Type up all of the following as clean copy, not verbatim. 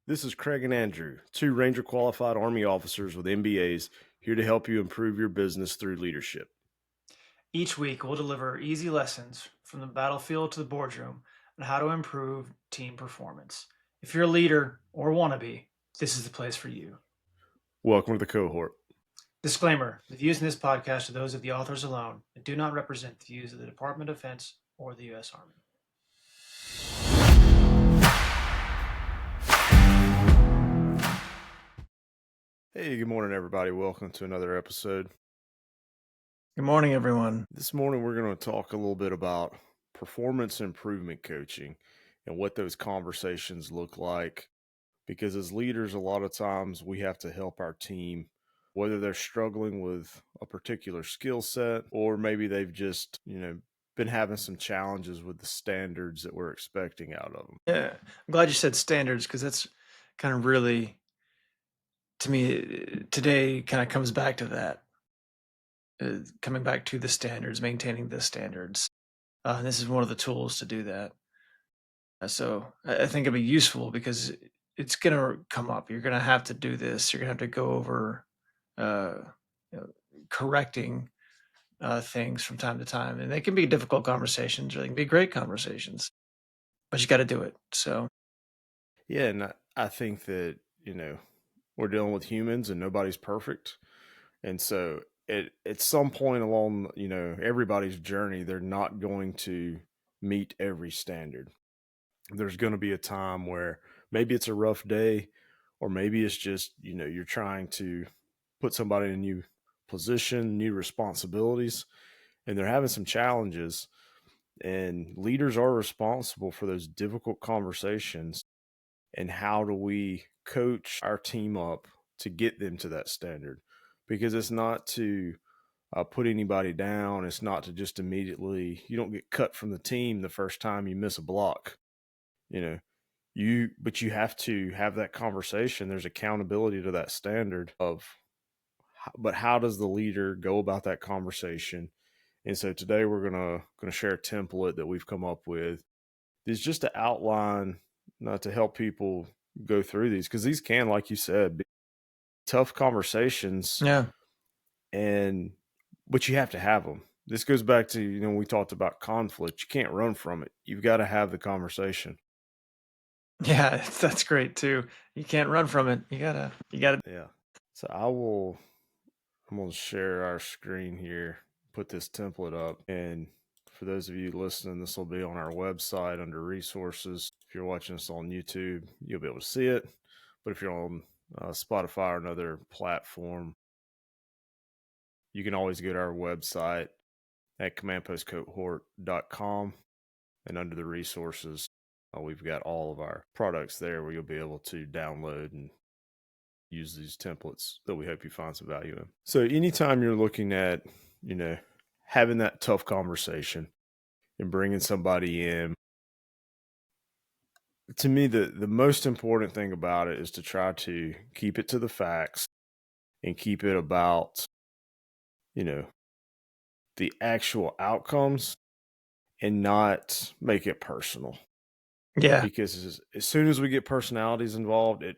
This is Craig and Andrew, two Ranger qualified Army officers with MBAs, here to help you improve your business through leadership. Each week, we'll deliver easy lessons from the battlefield to the boardroom on how to improve team performance. If you're a leader or want to be, this is the place for you. Welcome to the cohort. Disclaimer: the views in this podcast are those of the authors alone and do not represent the views of the Department of Defense or the U.S. Army. Hey, good morning, everybody. Welcome to another episode. Good morning, everyone. This morning, we're going to talk a little bit about performance improvement coaching and what those conversations look like. Because as leaders, a lot of times we have to help our team, whether they're struggling with a particular skill set or maybe they've just, been having some challenges with the standards that we're expecting out of them. Yeah, I'm glad you said standards because that's kind of really, to me, today kind of comes back to that, coming back to the standards, maintaining the standards. And this is one of the tools to do that. So I think it'd be useful because it's going to come up. You're going to have to do this. You're going to have to go over uh, you know, correcting things from time to time, and they can be difficult conversations, or they can be great conversations. But you got to do it. So Yeah, and I think that, we're dealing with humans and nobody's perfect. And so at some point along, everybody's journey, they're not going to meet every standard. There's going to be a time where maybe it's a rough day, or maybe it's just, you're trying to put somebody in a new position, new responsibilities, and they're having some challenges. And leaders are responsible for those difficult conversations. And how do we coach our team up to get them to that standard? Because it's not to put anybody down. It's not to just immediately, you don't get cut from the team the first time you miss a block, you know, but you have to have that conversation. There's accountability to that standard but how does the leader go about that conversation? And so today we're gonna share a template that we've come up with. It's just to outline, not to help people go through these, because these can, like you said, be tough conversations, yeah, and but you have to have them. This goes back to, we talked about conflict. You can't run from it. You've got to have the conversation. yeah, that's great too. You can't run from it. You gotta. Yeah. So I'm going to share our screen here, put this template up. And for those of you listening, this will be on our website under resources. If you're watching us on YouTube, you'll be able to see it. But if you're on Spotify or another platform, you can always go to our website at commandpostcohort.com. And under the resources, we've got all of our products there where you'll be able to download and use these templates that we hope you find some value in. So anytime you're looking at, having that tough conversation and bringing somebody in, to me, the most important thing about it is to try to keep it to the facts and keep it about, you know, the actual outcomes and not make it personal. Yeah, Because as soon as we get personalities involved, it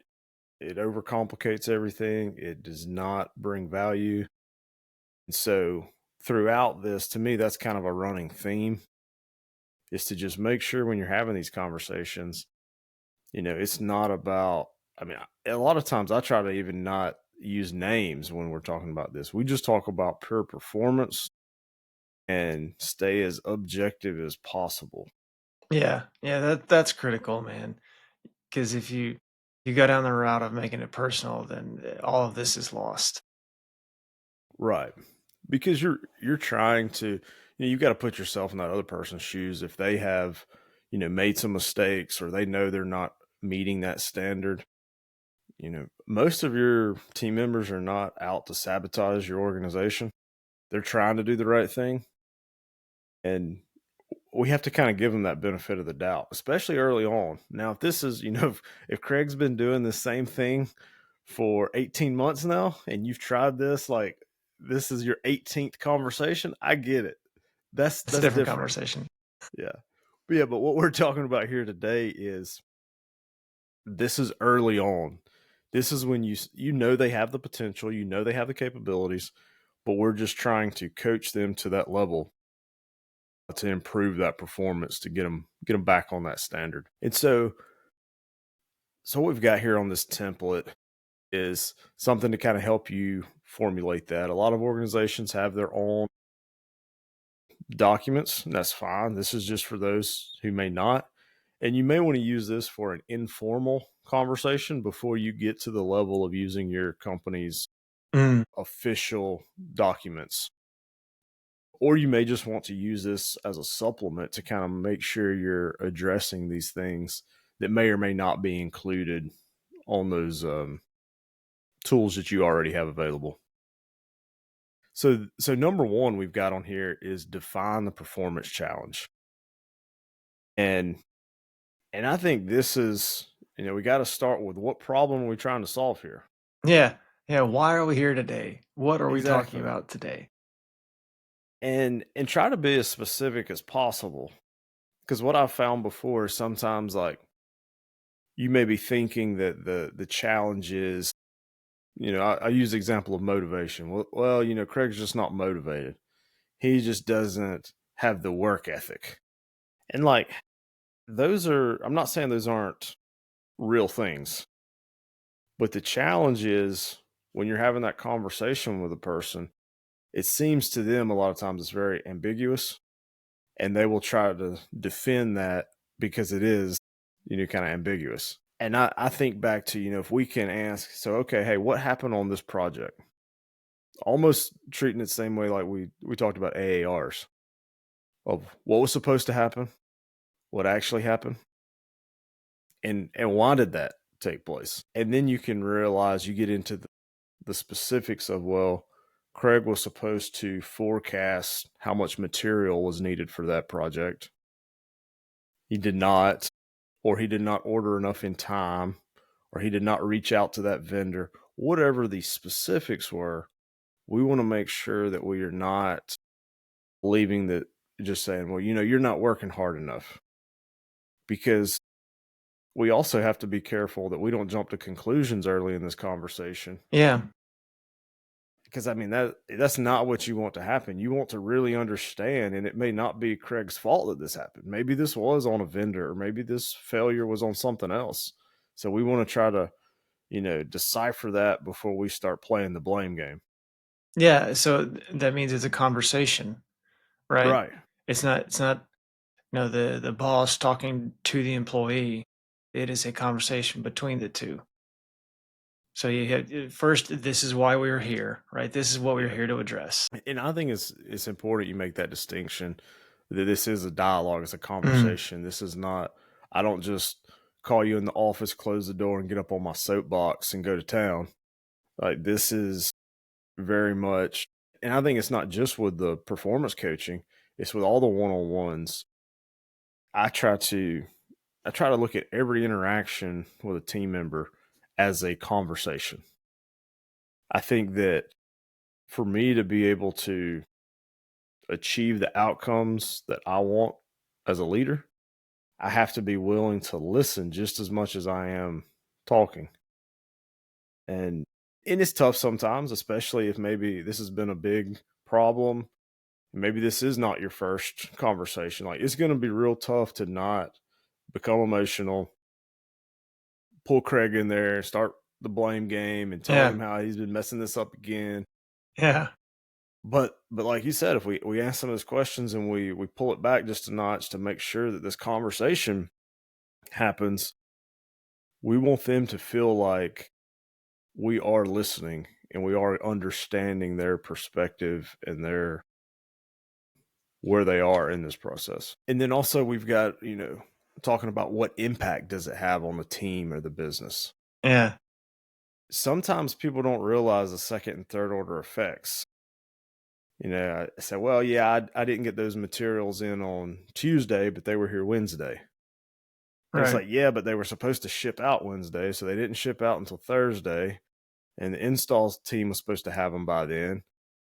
overcomplicates everything. It does not bring value. And so throughout this, to me, that's kind of a running theme, is to just make sure when you're having these conversations, it's not about, I mean, a lot of times I try to even not use names when we're talking about this. We just talk about pure performance and stay as objective as possible. yeah. That's critical, man. Because if you go down the route of making it personal, then all of this is lost. Right. Because you're trying to, you've got to put yourself in that other person's shoes. If they have, made some mistakes, or they know they're not meeting that standard, most of your team members are not out to sabotage your organization. They're trying to do the right thing. And we have to kind of give them that benefit of the doubt, especially early on. Now, if this is, if Craig's been doing the same thing for 18 months now, and you've tried this, like this is your 18th conversation, I get it. That's It's a that's different different. conversation. Yeah. But what we're talking about here today is this is early on. This is when you know they have the potential, you know they have the capabilities, but we're just trying to coach them to that level to improve that performance to get them back on that standard. And so what we've got here on this template is something to kind of help you formulate that. A lot of organizations have their own documents, and that's fine. This is just for those who may not. And you may want to use this for an informal conversation before you get to the level of using your company's Mm. official documents. Or you may just want to use this as a supplement to kind of make sure you're addressing these things that may or may not be included on those tools that you already have available. So number one we've got on here is define the performance challenge. And I think this is, we got to start with what problem are we trying to solve here? Yeah. Yeah. Why are we here today? What are we talking Exactly. about today? And try to be as specific as possible. Because what I've found before is sometimes like you may be thinking that the challenge is, I use the example of motivation. Well, Craig's just not motivated. He just doesn't have the work ethic. And like those are, I'm not saying those aren't real things, but the challenge is when you're having that conversation with a person, it seems to them a lot of times it's very ambiguous and they will try to defend that because it is, kind of ambiguous. And I think back to, if we can ask, so, okay, hey, what happened on this project? Almost treating it the same way like we talked about AARs of what was supposed to happen, what actually happened, and why did that take place? And then you can realize you get into the specifics of, well, Craig was supposed to forecast how much material was needed for that project. He did not, or he did not order enough in time, or he did not reach out to that vendor. Whatever the specifics were, we want to make sure that we are not leaving the just saying, well, you're not working hard enough. Because we also have to be careful that we don't jump to conclusions early in this conversation. Yeah. Because I mean that's not what you want to happen. You want to really understand, and it may not be Craig's fault that this happened. Maybe this was on a vendor, or maybe this failure was on something else. So we want to try to, decipher that before we start playing the blame game. Yeah. So that means it's a conversation, right? Right. It's not the boss talking to the employee. It is a conversation between the two. So you had first, this is why we are here, right? This is what we're Yeah. here to address. And I think it's important you make that distinction that this is a dialogue, it's a Mm. conversation. This is not, I don't just call you in the office, close the door, and get up on my soapbox and go to town. Like this is very much, and I think it's not just with the performance coaching, it's with all the one-on-ones. I try to look at every interaction with a team member as a conversation. I think that for me to be able to achieve the outcomes that I want as a leader, I have to be willing to listen just as much as I am talking. And it's tough sometimes, especially if maybe this has been a big problem. Maybe this is not your first conversation. Like it's going to be real tough to not become emotional, pull Craig in there, start the blame game and tell Yeah. him how he's been messing this up again. Yeah. But like you said, if we ask some of those questions and we pull it back just a notch to make sure that this conversation happens, we want them to feel like we are listening and we are understanding their perspective and their where they are in this process. And then also we've got, talking about what impact does it have on the team or the business. Yeah. Sometimes people don't realize the second and third order effects. I say, well, yeah, I didn't get those materials in on Tuesday, but they were here Wednesday. And it's Right. like, yeah, but they were supposed to ship out Wednesday, so they didn't ship out until Thursday. And the installs team was supposed to have them by then.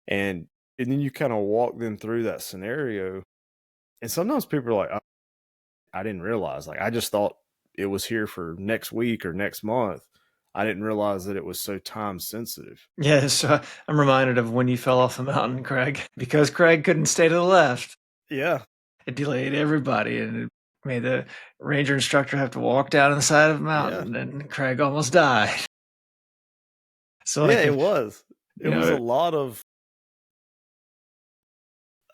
And then you kind of walk them through that scenario. And sometimes people are like, I didn't realize. Like, I just thought it was here for next week or next month. I didn't realize that it was so time sensitive. Yeah, so I'm reminded of when you fell off the mountain, Craig, because Craig couldn't stay to the left. Yeah, It delayed everybody, and it made the ranger instructor have to walk down the side of the yeah, mountain, and Craig almost died. So, yeah. like, It if was. It you was a know, lot of.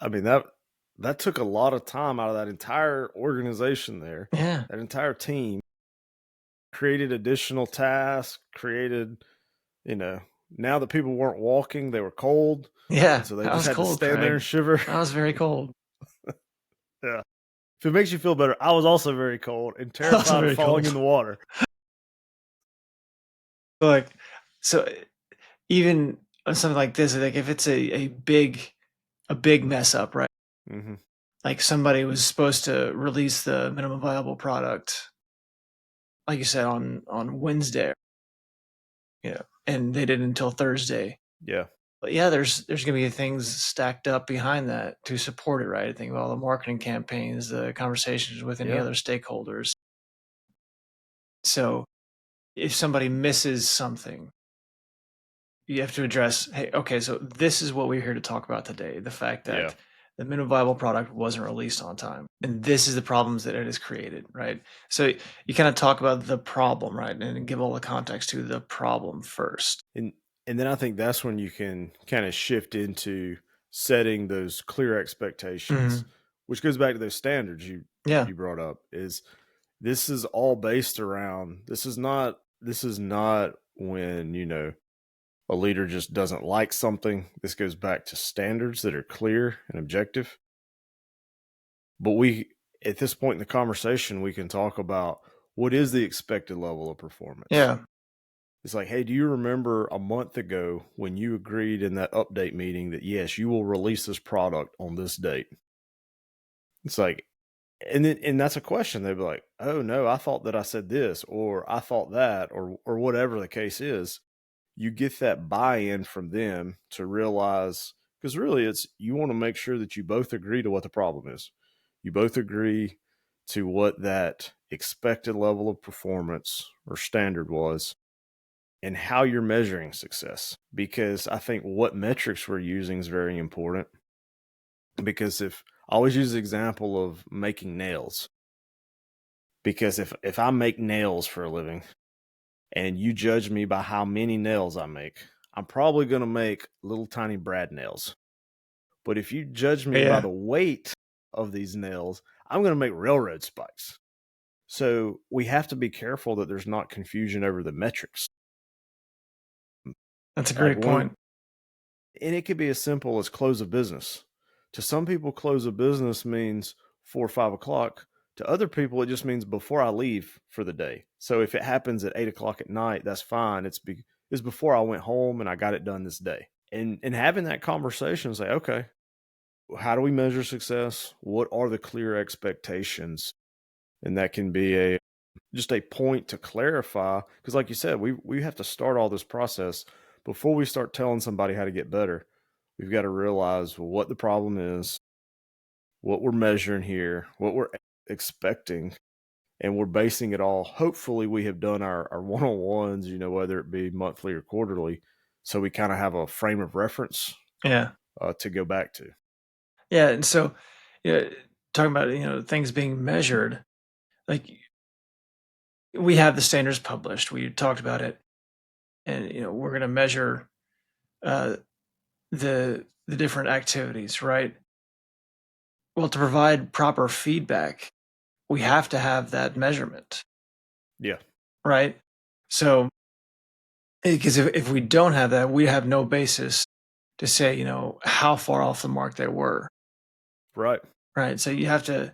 I mean that took a lot of time out of that entire organization there, yeah, that entire team. Created additional tasks. Created, you know, now that people weren't walking, they were cold, and yeah, so they I just was had to cold, stand there Craig. and shiver. I was very cold. Yeah. If it makes you feel better, I was also very cold and I was terrified of very falling in cold. the water. Like, so even on something like this, like if it's a big mess up, right? Hmm. Like somebody was supposed to release the minimum viable product, like you said, on Wednesday, and they didn't until Thursday. Yeah, But yeah, there's gonna be things stacked up behind that to support it, right? I think about all the marketing campaigns, the conversations with any yeah. other stakeholders. So if somebody misses something, you have to address, hey, okay, so this is what we're here to talk about today. The fact Yeah. that the minimum viable product wasn't released on time. And this is the problems that it has created, right? So you kind of talk about the problem, right? And give all the context to the problem first. And and then I think that's when you can kind of shift into setting those clear expectations, Hmm. which goes back to those standards Yeah. you brought up. Is this is all based around this is not when, a leader just doesn't like something. This goes back to standards that are clear and objective. But we at this point in the conversation, we can talk about what is the expected level of performance. Yeah. It's like, hey, do you remember a month ago when you agreed in that update meeting that yes, you will release this product on this date? It's like, and that's a question. They'd be like, oh no, I thought that I said this, or I thought that, or whatever the case is. You get that buy-in from them to realize, because really it's, you want to make sure that you both agree to what the problem is. You both agree to what that expected level of performance or standard was and how you're measuring success. Because I think what metrics we're using is very important. Because if I always use the example of making nails, because if I make nails for a living and you judge me by how many nails I make, I'm probably going to make little tiny Brad nails. But if you judge me by Yeah. the weight of these nails, I'm going to make railroad spikes. So we have to be careful that there's not confusion over the metrics. That's a Like great one, point. and it could be as simple as close a business. To some people, close a business means 4 or 5 o'clock. To other people, it just means before I leave for the day. So if it happens at 8 o'clock at night, that's fine. It's before I went home and I got it done this day. And having that conversation, say, okay, how do we measure success? What are the clear expectations? And that can be a just a point to clarify, because like you said, we have to start all this process before we start telling somebody how to get better. We've got to realize what the problem is, what we're measuring here, what we're expecting, and we're basing it all. Hopefully we have done our one-on-ones, whether it be monthly or quarterly, so we kind of have a frame of reference Yeah. to go back to. Yeah. And so, yeah, talking about, things being measured, like we have the standards published. We talked about it, and we're going to measure uh, the different activities, right? Well, to provide proper feedback, we have to have that measurement, Yeah. right? So, because if we don't have that, we have no basis to say, how far off the mark they were, Right. right? So you have to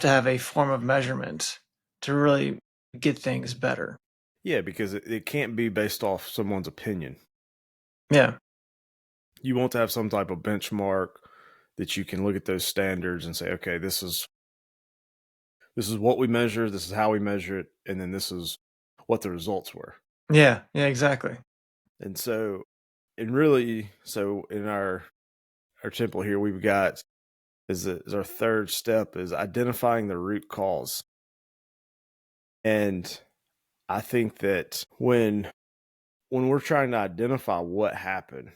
have a form of measurement to really get things better. Yeah, because it can't be based off someone's opinion. Yeah. You want to have some type of benchmark that you can look at those standards and say, okay, this is what we measure, this is how we measure it, and then this is what the results were. Yeah. Yeah. Exactly. And so, and really, so in our temple here, we've got is our third step is identifying the root cause. And I think that when we're trying to identify what happened,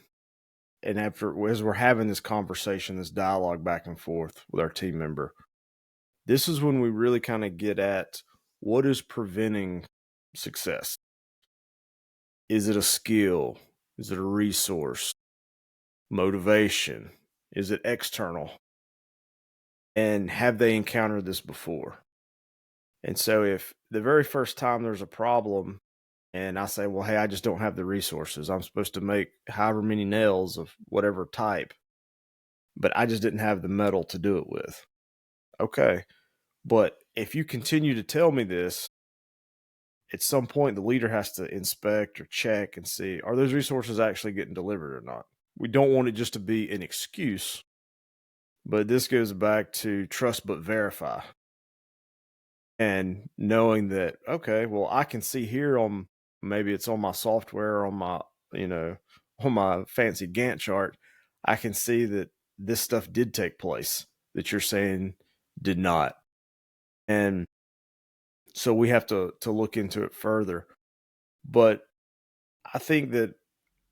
and after as we're having this conversation, this dialogue back and forth with our team member, this is when we really kind of get at what is preventing success. Is it a skill? Is it a resource? Motivation? Is it external? And have they encountered this before? And so if the very first time there's a problem and I say, well, hey, I just don't have the resources. I'm supposed to make however many nails of whatever type, but I just didn't have the metal to do it with. Okay. But if you continue to tell me this, at some point the leader has to inspect or check and see, are those resources actually getting delivered or not? We don't want it just to be an excuse, but this goes back to trust but verify. And knowing that, okay, well, I can see here on, maybe it's on my software or on my, you know, on my fancy Gantt chart, I can see that this stuff did take place that you're saying did not. And so we have to look into it further. But I think that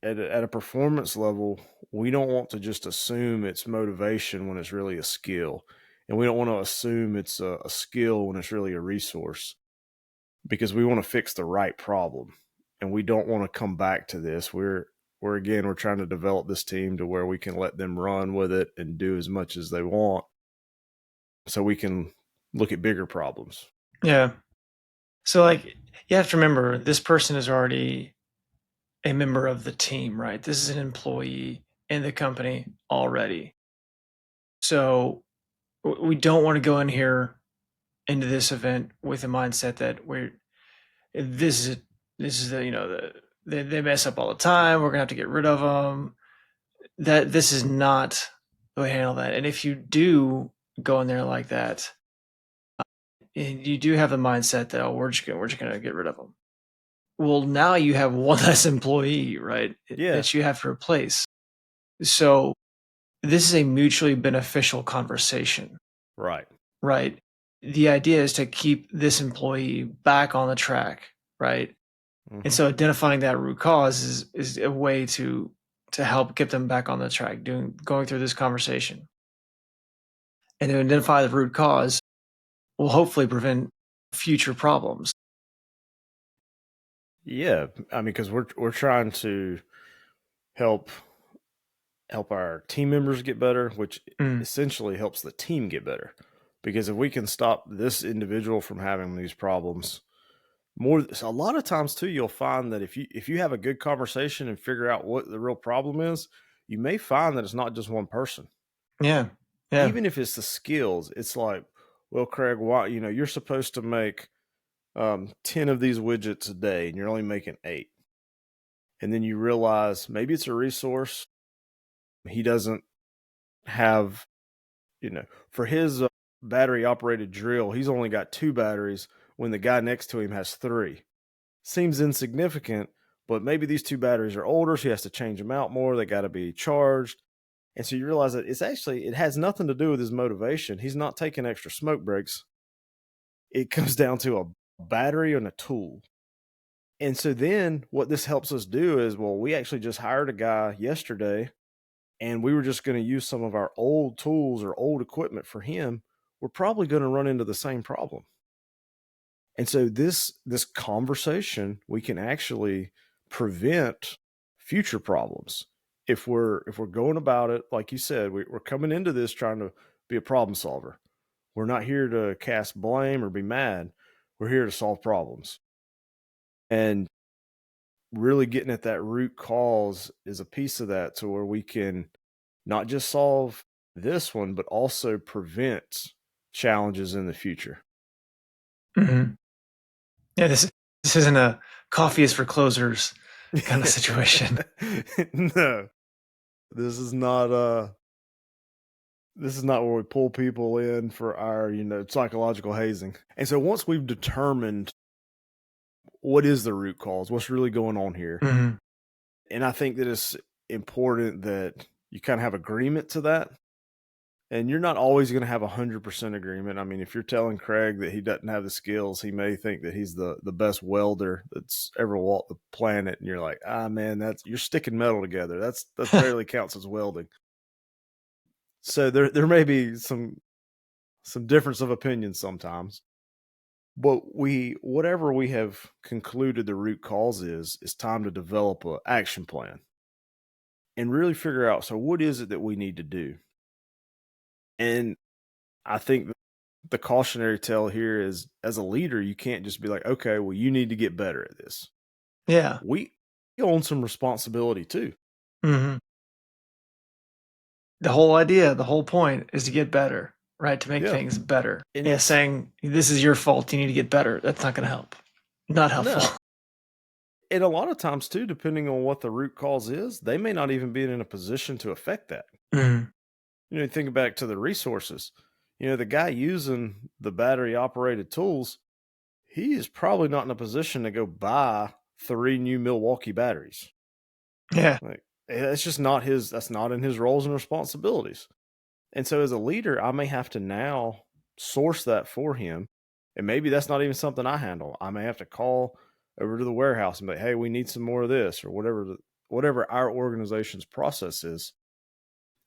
at a performance level, we don't want to just assume it's motivation when it's really a skill. And we don't want to assume it's a skill when it's really a resource, because we want to fix the right problem. And we don't want to come back to this. We're trying to develop this team to where we can let them run with it and do as much as they want so we can look at bigger problems. Yeah. So like you have to remember this person is already a member of the team, right? This is an employee in the company already. So we don't want to go in here into this event with a mindset that this is this is the they mess up all the time. We're gonna have to get rid of them. That this is not the way to handle that. And if you do go in there like that, and you do have the mindset that we're just gonna get rid of them. Well, now you have one less employee, right? Yeah, That you have to replace. So this is a mutually beneficial conversation, right. right? The idea is to keep this employee back on the track, right? And Hmm. so identifying that root cause is a way to help get them back on the track, going through this conversation. And to identify the root cause will hopefully prevent future problems. Yeah, I mean, because we're trying to help our team members get better, which Mm, essentially helps the team get better. Because if we can stop this individual from having these problems, more a lot of times too, you'll find that if you have a good conversation and figure out what the real problem is, you may find that it's not just one person. yeah. Yeah. Even if it's the skills, it's like, well, Craig, why you're supposed to make 10 of these widgets a day and you're only making 8. And then you realize maybe it's a resource he doesn't have, for his battery operated drill, he's only got 2 batteries when the guy next to him has 3. Seems insignificant, but maybe these 2 batteries are older, so he has to change them out more. They got to be charged. And so you realize that it has nothing to do with his motivation. He's not taking extra smoke breaks. It comes down to a battery and a tool. And so then what this helps us do is, well, we actually just hired a guy yesterday and we were just going to use some of our old tools or old equipment for him. We're probably going to run into the same problem. And so this conversation, we can actually prevent future problems if we're going about it like you said. We're coming into this trying to be a problem solver. We're not here to cast blame or be mad. We're here to solve problems. And really getting at that root cause is a piece of that, to where we can not just solve this one, but also prevent challenges in the future. Mhm. Yeah, this isn't a coffee is for closers kind of situation. No, this is not this is not where we pull people in for our, psychological hazing. And so once we've determined what is the root cause, what's really going on here, Mhm. and I think that it's important that you kind of have agreement to that. And you're not always going to have 100% agreement. I mean, if you're telling Craig that he doesn't have the skills, he may think that he's the best welder that's ever walked the planet, and you're like, ah, man, that's you're sticking metal together. That barely counts as welding. So there may be some difference of opinion sometimes, but whatever we have concluded the root cause is, it's time to develop a action plan and really figure out, so what is it that we need to do. And I think the cautionary tale here is, as a leader, you can't just be like, okay, well, you need to get better at this. Yeah. We own some responsibility too. Mhm. The whole idea, the whole point is to get better, right? To make Yeah. things better. And Yeah, it's saying this is your fault, you need to get better. That's not going to help. Not helpful. no. And a lot of times too, depending on what the root cause is, they may not even be in a position to affect that. Mhm. Think back to the resources. The guy using the battery operated tools, he is probably not in a position to go buy 3 new Milwaukee batteries. Yeah. Like, it's just not his, that's not in his roles and responsibilities. And so as a leader, I may have to now source that for him. And maybe that's not even something I handle. I may have to call over to the warehouse and be like, hey, we need some more of this, or whatever our organization's process is.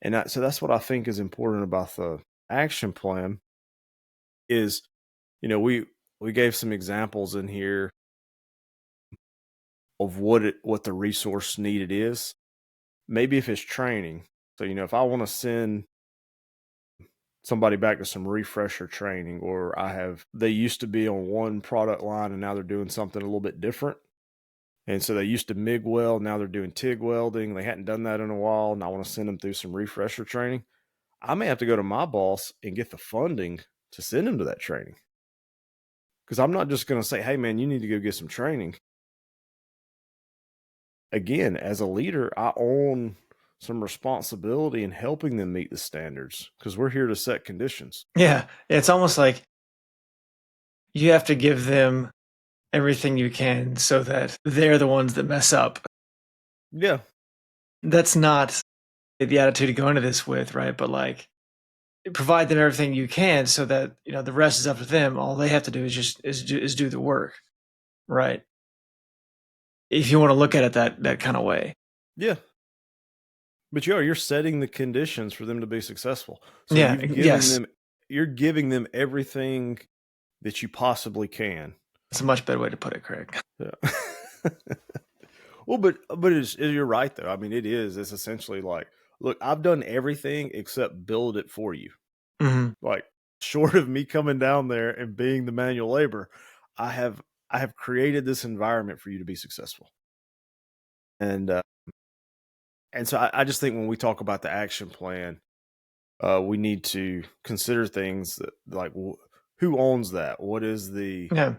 And so that's what I think is important about the action plan is, we gave some examples in here of what the resource needed is. Maybe if it's training. So, if I want to send somebody back to some refresher training, or they used to be on one product line and now they're doing something a little bit different. And so they used to MIG weld, now they're doing TIG welding. They hadn't done that in a while, and I want to send them through some refresher training. I may have to go to my boss and get the funding to send them to that training. Because I'm not just going to say, hey, man, you need to go get some training. Again, as a leader, I own some responsibility in helping them meet the standards because we're here to set conditions. Yeah. It's almost like you have to give them everything you can so that they're the ones that mess up. Yeah. That's not the attitude to go into this with, right? But like provide them everything you can so that, the rest is up to them. All they have to do is do the work, right? If you want to look at it that kind of way. Yeah. But you're setting the conditions for them to be successful. So Yeah. Yes. you're giving them everything that you possibly can. It's a much better way to put it, Craig. Yeah. Well, but you're right though. I mean, it is. It's essentially like, look, I've done everything except build it for you. Mhm. Like, short of me coming down there and being the manual labor, I have created this environment for you to be successful. And so I just think when we talk about the action plan, we need to consider things that, like, who owns that? What is the Yeah.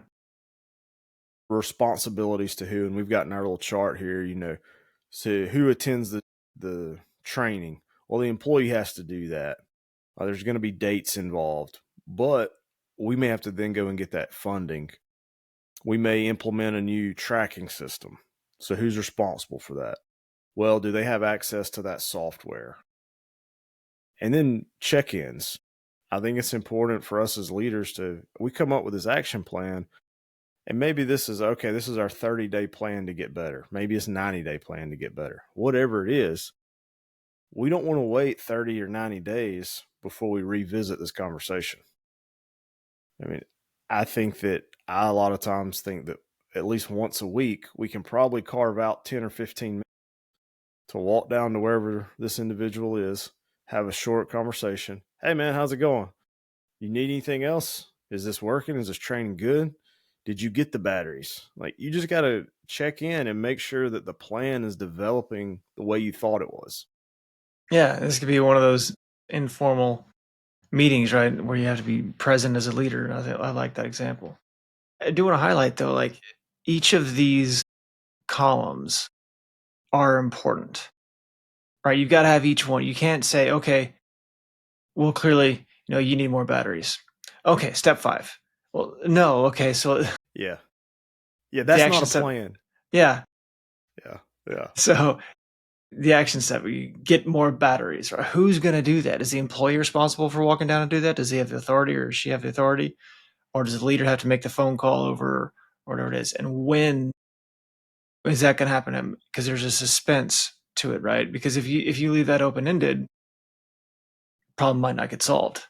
responsibilities to who? And we've got in our little chart here, so who attends the training? Well, the employee has to do that. There's going to be dates involved, but we may have to then go and get that funding. We may implement a new tracking system. So who's responsible for that? Well, do they have access to that software? And then check-ins. I think it's important for us as leaders we come up with this action plan, and maybe this is okay, this is our 30-day plan to get better. Maybe it's 90-day plan to get better. Whatever it is, we don't want to wait 30 or 90 days before we revisit this conversation. I mean, I think that I a lot of times think that at least once a week, we can probably carve out 10 or 15 minutes to walk down to wherever this individual is, have a short conversation. Hey, man, how's it going? You need anything else? Is this working? Is this training good? Did you get the batteries? Like, you just got to check in and make sure that the plan is developing the way you thought it was. Yeah. This could be one of those informal meetings, right, where you have to be present as a leader. I like that example. I do want to highlight though, like each of these columns are important, right? You've got to have each one. You can't say, okay, well, clearly, you need more batteries. Okay, step 5. Well, no, okay, so Yeah. Yeah, the that's not action a step, plan. yeah. Yeah. Yeah. So the action step, we get more batteries, right? Who's going to do that? Is the employee responsible for walking down and do that? Does he have the authority, or does she have the authority? Or does the leader have to make the phone call over, or whatever it is? And when is that going to happen? Because there's a suspense to it, right? Because if you leave that open ended, problem might not get solved,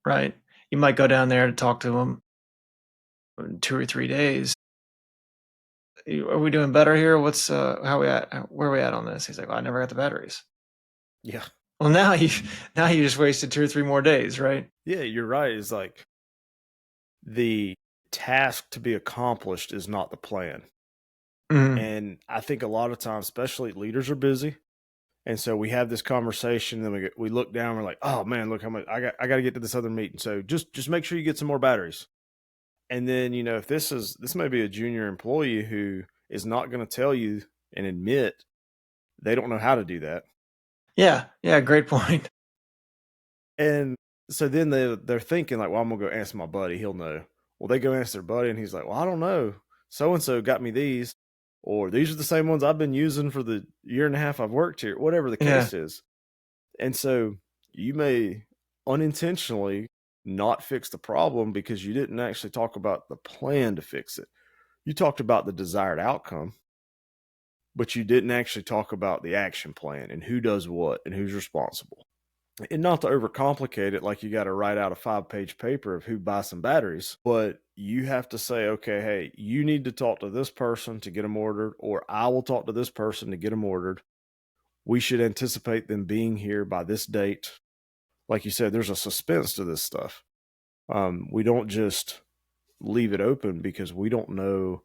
right? You might go down there to talk to them in 2 or 3 days. Are we doing better here? What's how we at? Where are we at on this? He's like, well, I never got the batteries. Yeah. Well, now you just wasted 2 or 3 more days, right? Yeah, you're right. It's like the task to be accomplished is not the plan. Mm, And I think a lot of times, especially leaders are busy. And so we have this conversation, and then we look down, we're like, oh man, look how much I got to get to this other meeting. So just make sure you get some more batteries. And then, if this may be a junior employee who is not going to tell you and admit they don't know how to do that. yeah, yeah, great point. And so then they're thinking like, well, I'm gonna go ask my buddy, he'll know. Well, they go ask their buddy, and he's like, well, I don't know. So and so got me these, or these are the same ones I've been using for the year and a half I've worked here, whatever the Yeah, case is. And so you may unintentionally not fix the problem because you didn't actually talk about the plan to fix it. You talked about the desired outcome, but you didn't actually talk about the action plan and who does what and who's responsible. And not to overcomplicate it, like you got to write out a 5-page paper of who buys some batteries, but you have to say, okay, hey, you need to talk to this person to get them ordered, or I will talk to this person to get them ordered. We should anticipate them being here by this date. Like you said, there's a suspense to this stuff. We don't just leave it open because we don't know,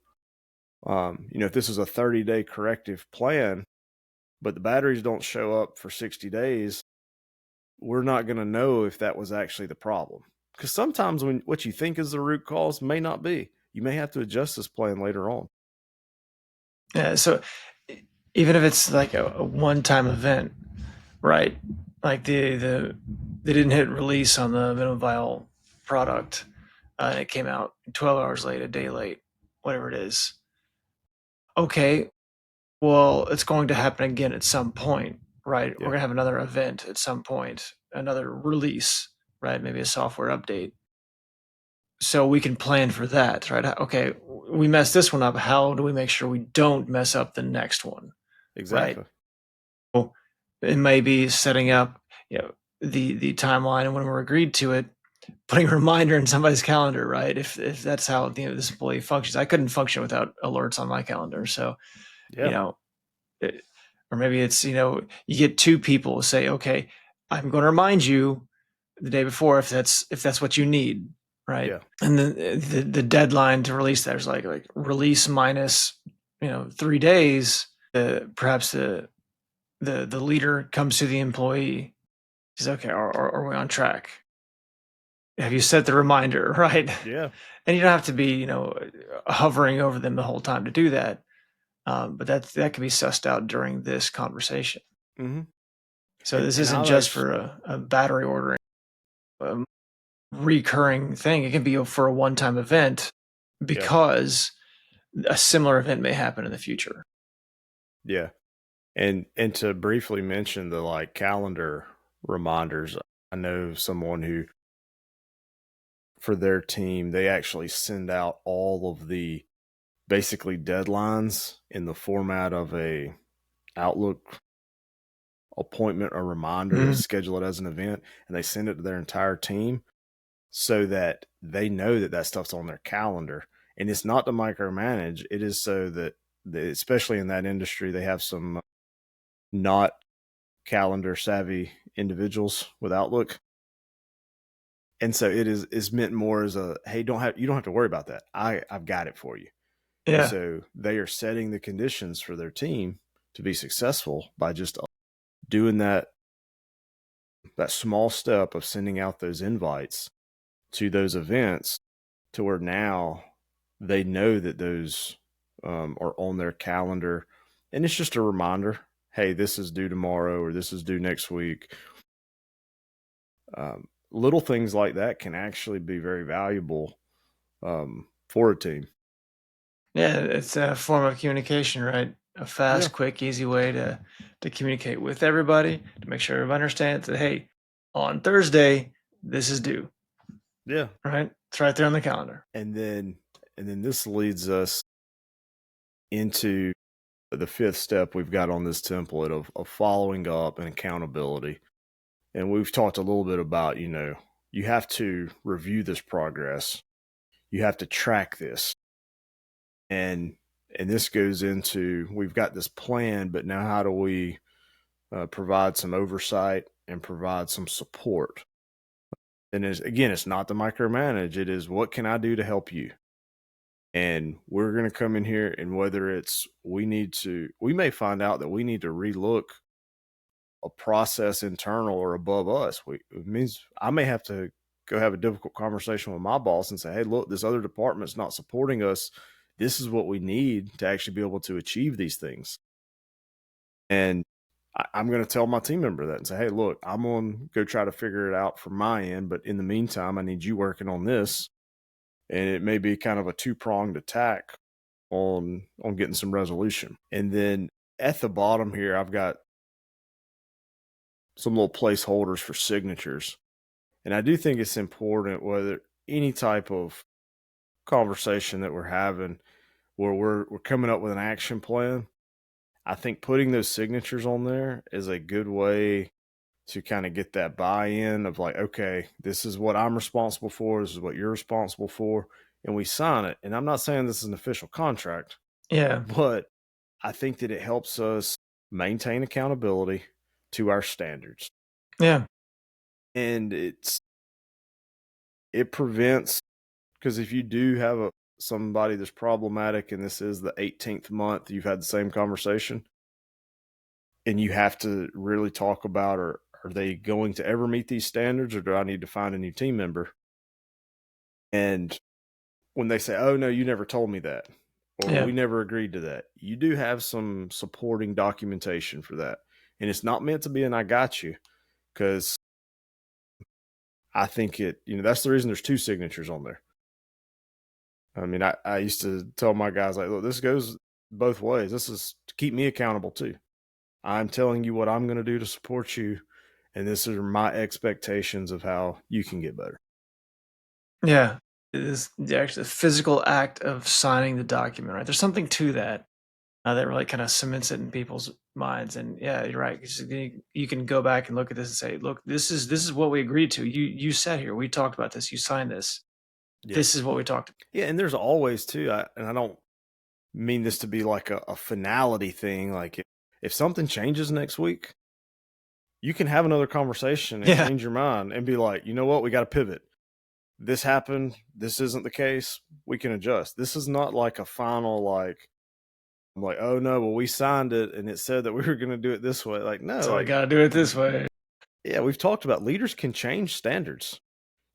if this is a 30-day corrective plan, but the batteries don't show up for 60 days, we're not going to know if that was actually the problem. Because sometimes when what you think is the root cause may not be. You may have to adjust this plan later on. yeah. So even if it's like a one-time event, right? Like they didn't hit release on the minimum viable product, and it came out 12 hours late, a day late, whatever it is. Okay, well, it's going to happen again at some point, right? We're Yeah, gonna have another event at some point, another release, right? Maybe a software update. So we can plan for that, right? Okay, we messed this one up. How do we make sure we don't mess up the next one, right? exactly. So it may be setting up, the timeline, and when we're agreed to it, putting a reminder in somebody's calendar, right? If that's how this employee functions. I couldn't function without alerts on my calendar, so you Yeah, know it, or maybe it's you get two people say, okay, I'm going to remind you the day before if that's what you need, right? yeah, And then the deadline to release that is like release minus 3 days. Perhaps the leader comes to the employee, says, okay, are we on track? Have you set the reminder? Right? yeah. And you don't have to be hovering over them the whole time to do that. But that can be sussed out during this conversation. hmm So And this and isn't I've just actually, for a battery ordering, a recurring thing. It can be for a one-time event yeah, because a similar event may happen in the future. yeah. And to briefly mention the like calendar reminders, I know someone who for their team they actually send out all of the basically deadlines in the format of a Outlook appointment or reminder. They Mm, schedule it as an event and they send it to their entire team so that they know that that stuff's on their calendar. And it's not to micromanage, it is so that, especially in that industry, they have some not calendar savvy individuals with Outlook. And so it is meant more as a hey, you don't have to worry about that. I've got it for you. And yeah, so they are setting the conditions for their team to be successful by just doing that small step of sending out those invites to those events to where now they know that those are on their calendar. And it's just a reminder hey, this is due tomorrow or this is due next week. Little things like that can actually be very valuable for a team. yeah. It's a form of communication, right? a Yeah. fast, quick, easy way to communicate with everybody, to make sure everybody understands that, hey, on Thursday, this is due, Yeah. right? It's right there on the calendar. And then this leads us into the fifth step we've got on this template of following up and accountability. And we've talked a little bit about, you have to review this progress. You have to track this. And this goes into, we've got this plan, but now how do we provide some oversight and provide some support? And again, it's not to micromanage. It is, what can I do to help you? And we're going to come in here, and whether it's we may find out that we need to relook a process internal or above us. It means I may have to go have a difficult conversation with my boss and say, hey, look, this other department's not supporting us. This is what we need to actually be able to achieve these things. And I'm going to tell my team member that and say, hey, look, I'm going to go try to figure it out from my end. But in the meantime, I need you working on this. And it may be kind of a two-pronged attack on getting some resolution. And then at the bottom here, I've got some little placeholders for signatures. And I do think it's important, whether any type of conversation that we're having where we're coming up with an action plan, I think putting those signatures on there is a good way to kind of get that buy-in of like, okay, this is what I'm responsible for, this is what you're responsible for, and we sign it. And I'm not saying this is an official contract, Yeah. but I think that it helps us maintain accountability to our standards. Yeah. And it prevents, because if you do have somebody that's problematic and this is the 18th month you've had the same conversation, and you have to really talk about, are they going to ever meet these standards, or do I need to find a new team member? And when they say, oh no, you never told me that, or Yeah. we never agreed to that, you do have some supporting documentation for that. And it's not meant to be an I got you, because I think that's the reason there's two signatures on there. I mean, I used to tell my guys, like, look, this goes both ways. This is to keep me accountable too. I'm telling you what I'm going to do to support you, and this are my expectations of how you can get better. Yeah. It is actually the physical act of signing the document, right? There's something to that that really kind of cements it in people's minds. And yeah, you're right. You can go back and look at this and say, look, this is what we agreed to. You sat here. We talked about this. You signed this. Yeah. This is what we talked about. Yeah, and there's always too, and I don't mean this to be like a finality thing. Like if something changes next week, you can have another conversation and Yeah. change your mind and be like, you know what, we got to pivot. This happened. This isn't the case. We can adjust. This is not like a final, like, I'm like, oh no, well, we signed it and it said that we were going to do it this way. Like, no, So I like, got to do it this way. yeah, we've talked about leaders can change standards.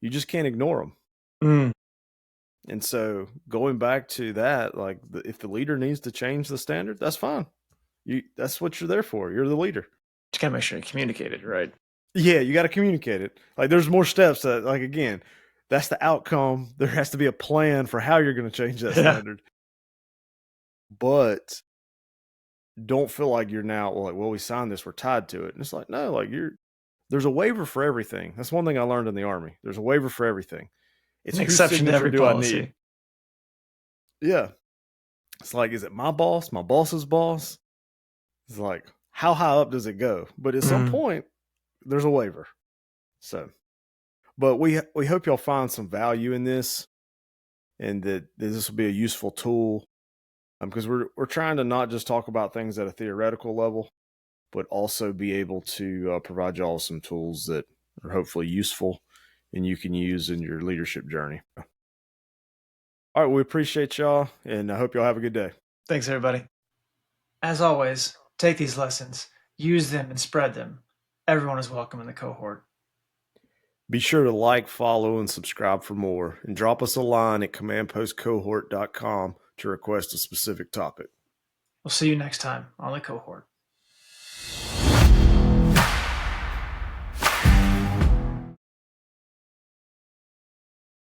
You just can't ignore them. Mm. And so going back to that, like, if the leader needs to change the standard, that's fine. That's what you're there for. You're the leader. Just gotta make sure you communicate it, right? Yeah, you got to communicate it. Like, there's more steps that, like, again, that's the outcome. There has to be a plan for how you're going to change that standard. But don't feel like you're now like, well, we signed this, we're tied to it. And it's like, no, like there's a waiver for everything. That's one thing I learned in the Army. There's a waiver for everything. It's An whose exception to signature every do I policy. need? Yeah. It's like, is it my boss, my boss's boss? It's like, how high up does it go? But at some point, there's a waiver. So, but we hope y'all find some value in this, and that this will be a useful tool, because we're trying to not just talk about things at a theoretical level, but also be able to provide y'all some tools that are hopefully useful and you can use in your leadership journey. All right, we appreciate y'all, and I hope y'all have a good day. Thanks, everybody. As always, take these lessons, use them, and spread them. Everyone is welcome in the cohort. Be sure to like, follow, and subscribe for more, and drop us a line at commandpostcohort.com to request a specific topic. We'll see you next time on the cohort.